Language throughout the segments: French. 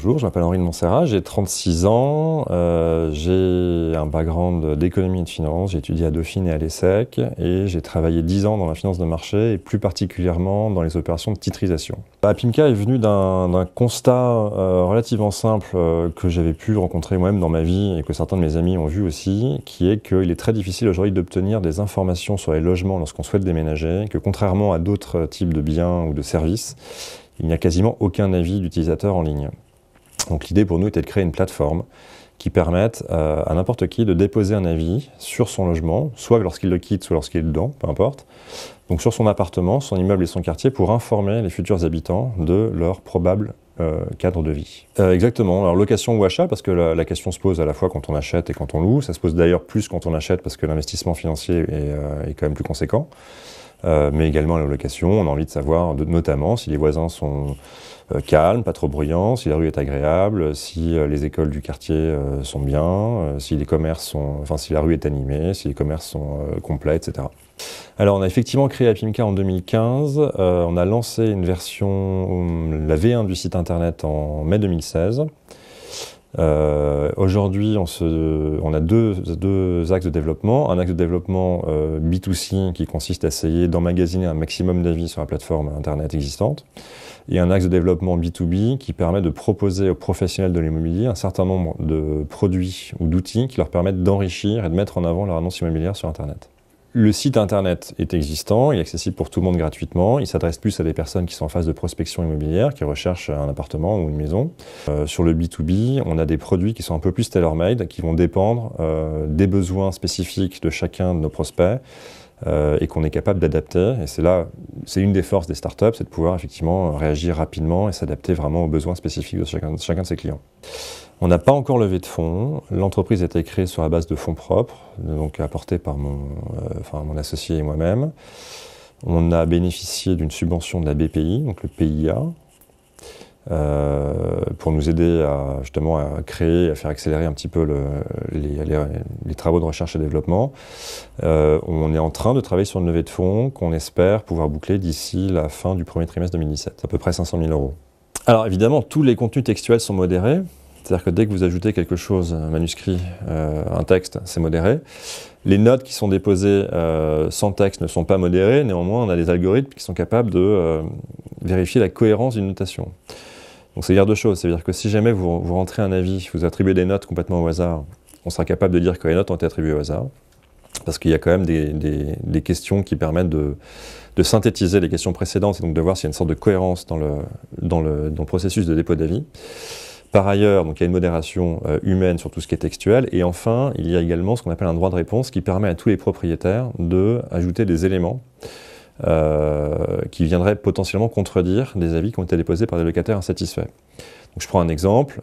Bonjour, je m'appelle Henri de Montserrat, j'ai 36 ans, j'ai un background d'économie et de finance, j'ai étudié à Dauphine et à l'ESSEC et j'ai travaillé 10 ans dans la finance de marché et plus particulièrement dans les opérations de titrisation. Apimca est venu d'un constat relativement simple que j'avais pu rencontrer moi-même dans ma vie et que certains de mes amis ont vu aussi, qui est qu'il est très difficile aujourd'hui d'obtenir des informations sur les logements lorsqu'on souhaite déménager, que contrairement à d'autres types de biens ou de services, il n'y a quasiment aucun avis d'utilisateur en ligne. Donc l'idée pour nous était de créer une plateforme qui permette à n'importe qui de déposer un avis sur son logement, soit lorsqu'il le quitte, soit lorsqu'il est dedans, peu importe. Donc sur son appartement, son immeuble et son quartier pour informer les futurs habitants de leur probable cadre de vie. Exactement, alors location ou achat, parce que la question se pose à la fois quand on achète et quand on loue. Ça se pose d'ailleurs plus quand on achète parce que l'investissement financier est quand même plus conséquent. Mais également la location, on a envie de savoir notamment si les voisins sont calmes, pas trop bruyants, si la rue est agréable, si les écoles du quartier sont bien, si les commerces sont, enfin si la rue est animée, si les commerces sont complets, etc. Alors on a effectivement créé Apimca en 2015, on a lancé une version, la V1 du site internet en mai 2016. Aujourd'hui, on a deux axes de développement. Un axe de développement B2C qui consiste à essayer d'emmagasiner un maximum d'avis sur la plateforme internet existante. Et un axe de développement B2B qui permet de proposer aux professionnels de l'immobilier un certain nombre de produits ou d'outils qui leur permettent d'enrichir et de mettre en avant leur annonce immobilière sur internet. Le site internet est existant, il est accessible pour tout le monde gratuitement, il s'adresse plus à des personnes qui sont en phase de prospection immobilière, qui recherchent un appartement ou une maison. Sur le B2B, on a des produits qui sont un peu plus tailor-made, qui vont dépendre des besoins spécifiques de chacun de nos prospects et qu'on est capable d'adapter. Et c'est une des forces des startups, c'est de pouvoir effectivement réagir rapidement et s'adapter vraiment aux besoins spécifiques de chacun de ses clients. On n'a pas encore levé de fonds. L'entreprise a été créée sur la base de fonds propres, donc apportés par mon associé et moi-même. On a bénéficié d'une subvention de la BPI, donc le PIA, pour nous aider justement à créer, à faire accélérer un petit peu les travaux de recherche et développement. On est en train de travailler sur une levée de fonds qu'on espère pouvoir boucler d'ici la fin du premier trimestre 2017, à peu près 500 000 €. Alors évidemment, tous les contenus textuels sont modérés. C'est-à-dire que dès que vous ajoutez quelque chose, un manuscrit, un texte, c'est modéré. Les notes qui sont déposées sans texte ne sont pas modérées, néanmoins on a des algorithmes qui sont capables de vérifier la cohérence d'une notation. Donc c'est dire deux choses, c'est-à-dire que si jamais vous rentrez un avis, vous attribuez des notes complètement au hasard, on sera capable de dire que les notes ont été attribuées au hasard, parce qu'il y a quand même des questions qui permettent de synthétiser les questions précédentes et donc de voir s'il y a une sorte de cohérence dans le processus de dépôt d'avis. Par ailleurs, donc, il y a une modération humaine sur tout ce qui est textuel. Et enfin, il y a également ce qu'on appelle un droit de réponse qui permet à tous les propriétaires d'ajouter des éléments qui viendraient potentiellement contredire des avis qui ont été déposés par des locataires insatisfaits. Donc, je prends un exemple.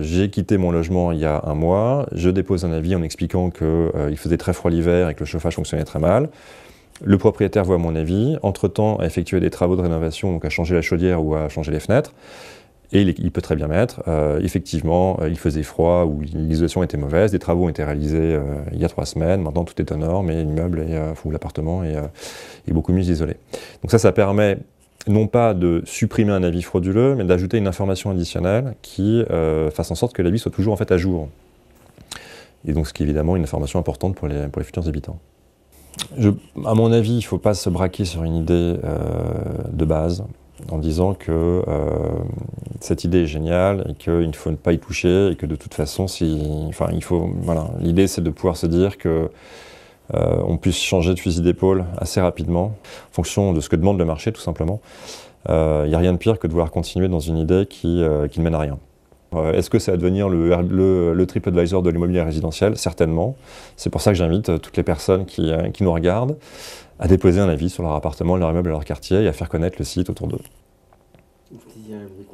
J'ai quitté mon logement il y a un mois. Je dépose un avis en expliquant qu'il faisait très froid l'hiver et que le chauffage fonctionnait très mal. Le propriétaire voit mon avis. Entre-temps, a effectué des travaux de rénovation, donc a changé la chaudière ou a changé les fenêtres. Et il peut très bien mettre, effectivement, il faisait froid ou l'isolation était mauvaise, des travaux ont été réalisés il y a 3 semaines, maintenant tout est aux normes et l'immeuble ou l'appartement est beaucoup mieux isolé. Donc ça permet non pas de supprimer un avis frauduleux, mais d'ajouter une information additionnelle qui fasse en sorte que l'avis soit toujours en fait à jour. Et donc ce qui est évidemment une information importante pour les futurs habitants. À mon avis, il ne faut pas se braquer sur une idée de base, en disant que cette idée est géniale et qu'il ne faut pas y toucher et que de toute façon, l'idée c'est de pouvoir se dire que on puisse changer de fusil d'épaule assez rapidement en fonction de ce que demande le marché tout simplement. Il n'y a rien de pire que de vouloir continuer dans une idée qui ne mène à rien. Est-ce que ça va devenir le TripAdvisor de l'immobilier résidentiel? Certainement. C'est pour ça que j'invite toutes les personnes qui nous regardent à déposer un avis sur leur appartement, leur immeuble, leur quartier et à faire connaître le site autour d'eux. Vous disiez un bruit